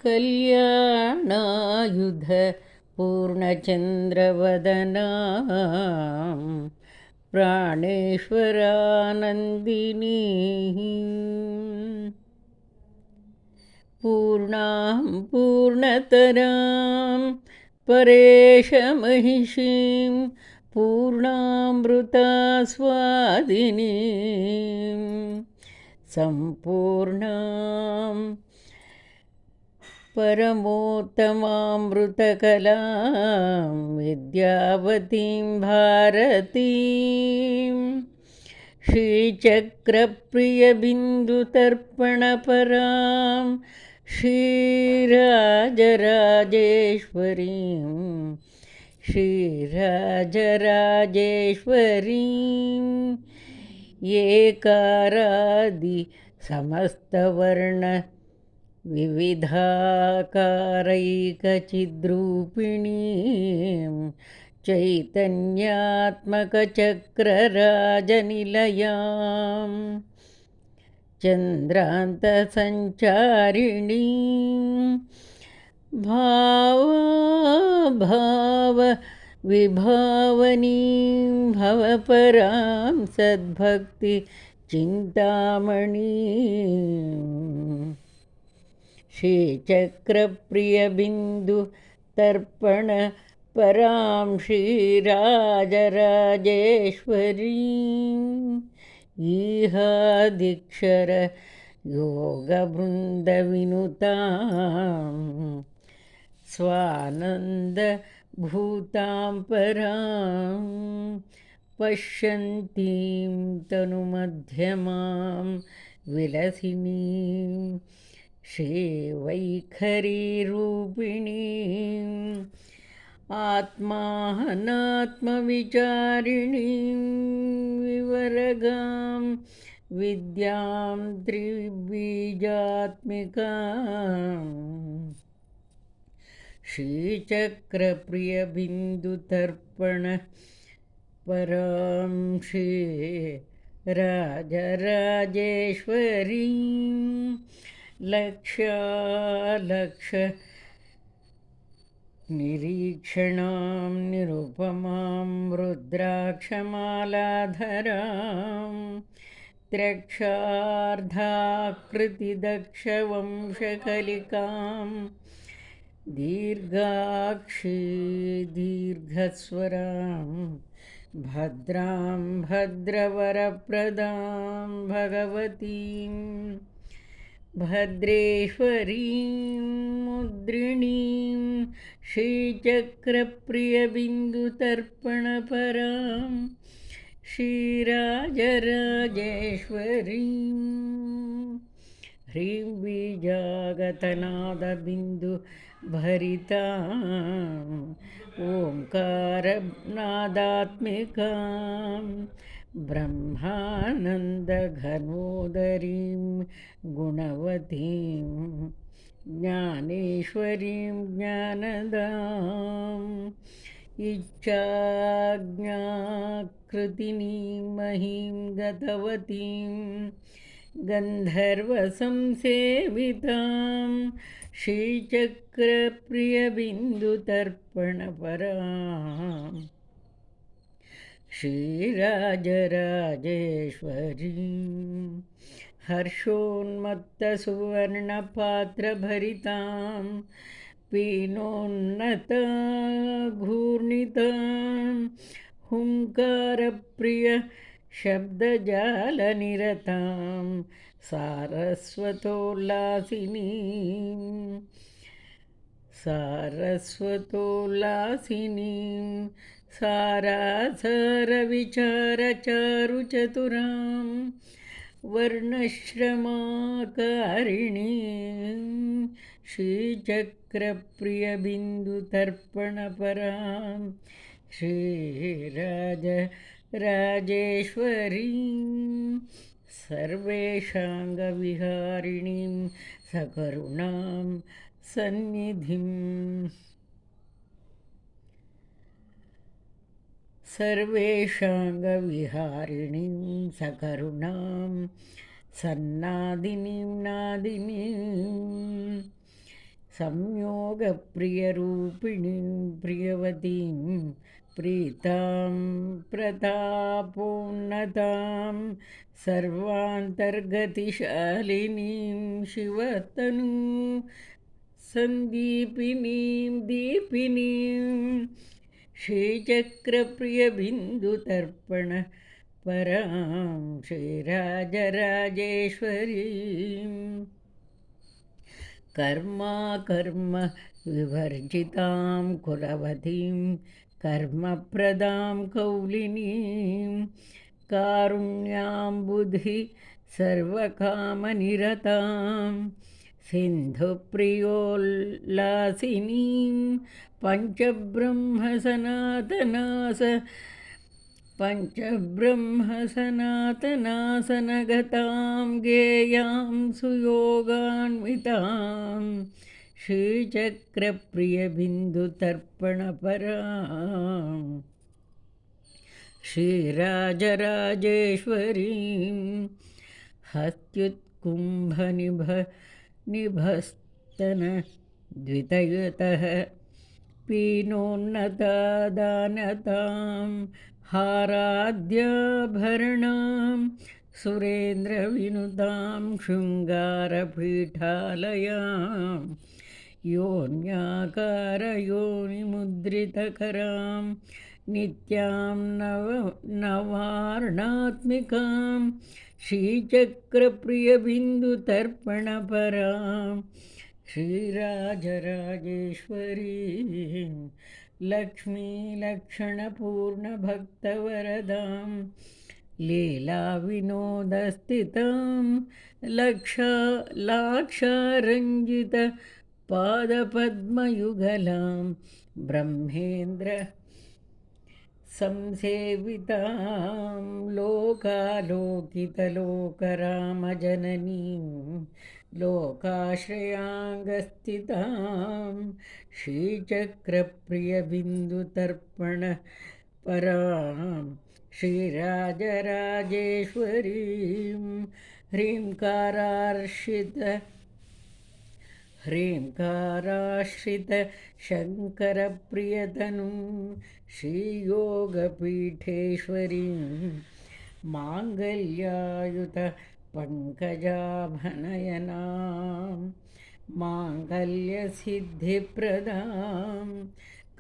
कल्याणायुध पूर्णचन्द्रवदना प्राणेश्वरानन्दिनी पूर्णां पूर्णतरां परेशमहिषीं पूर्णामृतास्वादिनीं सम्पूर्णां परमोत्तमामृतकलां विद्यावतीं भारतीं श्रीचक्रप्रियबिन्दुतर्पणपरां श्रीराजराजेश्वरीं श्रीराजराजेश्वरीं एकारादि समस्तवर्ण विविधाकारैकचिद्रूपिणीं चैतन्यात्मकचक्रराजनिलयां चन्द्रान्तसञ्चारिणीं भावविभावनीं भवपरां सद्भक्तिचिन्तामणीं श्रीचक्रप्रियबिन्दुतर्पणपरां श्रीराजराजेश्वरीं ईहादीक्षरयोगवृन्दविनुतां स्वानन्दभूतां परां पश्यन्तीं तनुमध्यमां विलसिनीं श्रीवैखरीरूपिणीम् आत्मानात्मविचारिणीं विवरगां विद्यां त्रिबीजात्मिकां श्रीचक्रप्रियबिन्दुतर्पणपरां श्रीराजराजेश्वरीं लक्ष्यालक्षनिरीक्षणां निरुपमां रुद्राक्षमालाधरां त्र्यक्षार्धाकृतिदक्षवंशकलिकां दीर्घाक्षी दीर्घस्वरां भद्रां भद्रवरप्रदां भगवतीं भद्रेश्वरीं मुद्रिणीं श्रीचक्रप्रियबिन्दुतर्पणपरां श्रीराजराजेश्वरीं ह्रीं बीजागतनादबिन्दुभरिताम् ओङ्कारनादात्मिकां ब्रह्मानन्दघनोदरीं गुणवतीं ज्ञानेश्वरीं ज्ञानदाम् इच्छाज्ञाकृतिनीं महीं गतवतीं गन्धर्वसंसेवितां श्रीचक्रप्रियबिन्दुतर्पणपरां श्रीराजराजेश्वरीं हर्षोन्मत्तसुवर्णपात्रभरितां पीनोन्नतघूर्णितां हुङ्कारप्रियशब्दजालनिरतां सारस्वतोल्लासिनीं सारासारविचारचारुचतुरां वर्णश्रमाकारिणीं श्रीचक्रप्रियबिन्दुतर्पणपरां श्रीराजराजेश्वरीं सर्वेषाङ्गविहारिणीं सकरुणां सन्निधिं सर्वेषाङ्गविहारिणीं सकरुणां सन्नादिनीं नादिनीं संयोगप्रियरूपिणीं प्रियवतीं प्रीतां प्रतापोन्नतां सर्वान्तर्गतिशालिनीं शिवतनु सन्दीपिनीं दीपिनीं श्रीचक्रप्रियबिन्दुतर्पण परां श्रीराजराजेश्वरीम् कर्म विवर्जितां कुलवतीं कर्मप्रदां कौलिनीं कारुण्याम्बुधि सर्वकामनिरतां सिन्धुप्रियोल्लासिनीं पञ्चब्रह्मसनातनासनगतां गेयां सुयोगान्वितां श्रीचक्रप्रियबिन्दुतर्पणपरां श्रीराजराजेश्वरीं हस्त्युत्कुम्भनिभस्तनद्वितयतः पीनोन्नतादानतां हाराद्याभरणां सुरेन्द्रविनुतां शृङ्गारपीठालयां योन्याकारयोनिमुद्रितकरां नित्यां नवार्णात्मिकां श्रीचक्रप्रियबिन्दुतर्पणपरां श्रीराजराजेश्वरीं लक्ष्मीलक्षणपूर्णभक्तवरदां लीलाविनोदस्थितां लाक्षारञ्जितपादपद्मयुगलां ब्रह्मेन्द्र संसेवितां लोकालोकितलोकरामजननीं लोकाश्रयाङ्गस्थितां श्रीचक्रप्रियबिन्दुतर्पणपरां श्रीराजराजेश्वरीं ह्रीङ्काराश्रितशङ्करप्रियतनुं श्रीयोगपीठेश्वरीं माङ्गल्यायुतपङ्कजाभनयनां माङ्गल्यसिद्धिप्रदां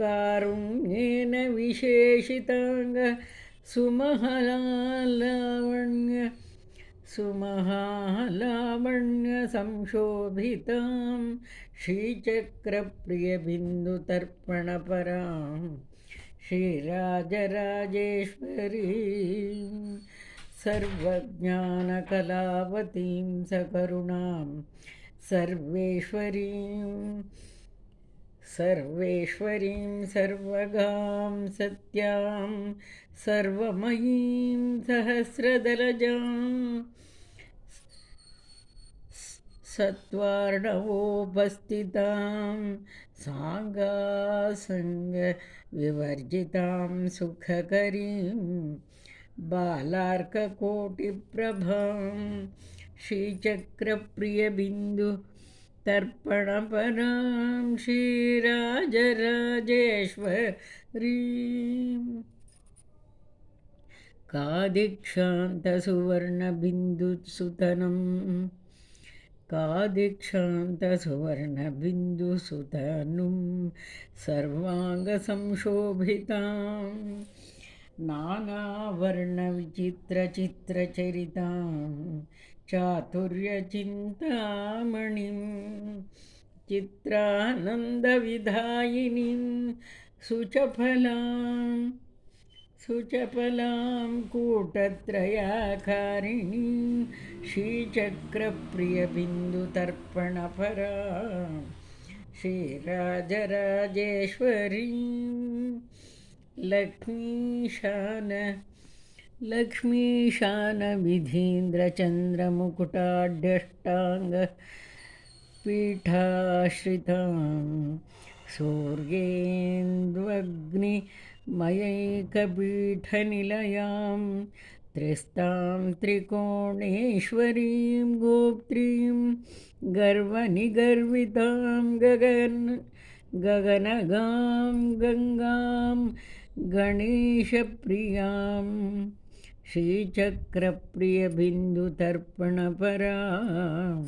कारुण्येन विशेषिताङ्ग सुमहालावण्यसंशोभितां श्रीचक्रप्रियबिन्दुतर्पणपरां श्रीराजराजेश्वरीं सर्वज्ञानकलावतीं सकरुणां सर्वेश्वरीं सर्वगां सत्यां सर्वमयीं सहस्रदलजां सत्वार्णवोपस्थितां साङ्गासङ्गविवर्जितां सुखकरीं बालार्ककोटिप्रभां श्रीचक्रप्रियबिन्दुतर्पणपरां श्रीराजराजेश्वरीम् कादिक्षान्तसुवर्णबिन्दुसुतनुं सर्वाङ्गसंशोभितां नानावर्णविचित्रचित्रचरितां चातुर्यचिन्तामणिं चित्रानन्दविधायिनीं सुचपलां कूटत्रयाकारिणीं श्रीचक्रप्रियबिन्दुतर्पणपरां श्रीराजराजेश्वरीं लक्ष्मीशानविधीन्द्रचन्द्रमुकुटाढ्यष्टाङ्गपीठाश्रितां सूर्येन्द्वग्निमयैकपीठनिलयां त्रिस्तां त्रिकोणेश्वरीं गोप्त्रीं गर्वनिगर्वितां गगनगां गङ्गां गणेशप्रियां श्रीचक्रप्रियबिन्दुतर्पणपरां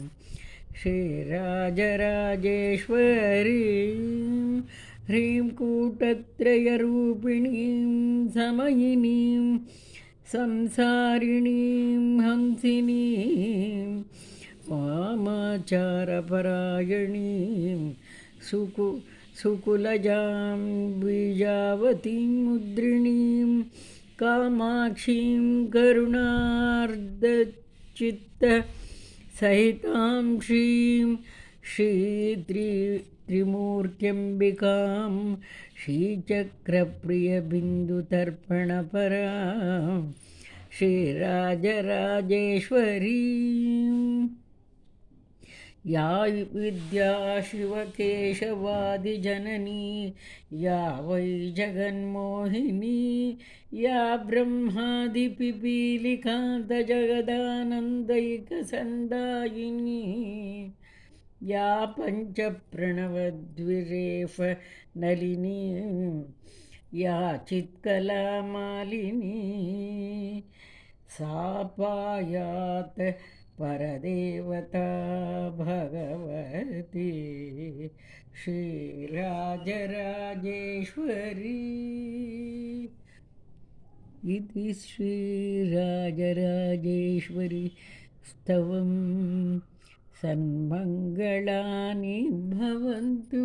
श्रीराजराजेश्वरीं ह्रीं कूटत्रयरूपिणीं समयिनीं संसारिणीं हंसिनीं वामाचारपरायणीं सुकुलजां बीजावतीं मुद्रिणीं कामाक्षीं करुणार्द्रचित्तसहितां श्रीं त्रिमूर्त्यम्बिकां श्रीचक्रप्रियबिन्दुतर्पणपरां श्रीराजराजेश्वरीं या विद्या शिवकेशवादिजननी या वै जगन्मोहिनी या ब्रह्मादिपिपीलिकान्तजगदानन्दैकसन्दायिनी या पञ्चप्रणवद्विरेफ नलिनी या चित्कलामालिनी सा पायात् परदेवता भगवती श्रीराजराजेश्वरी। इति श्रीराजराजेश्वरी स्तवं सन्मङ्गलानि भवन्तु।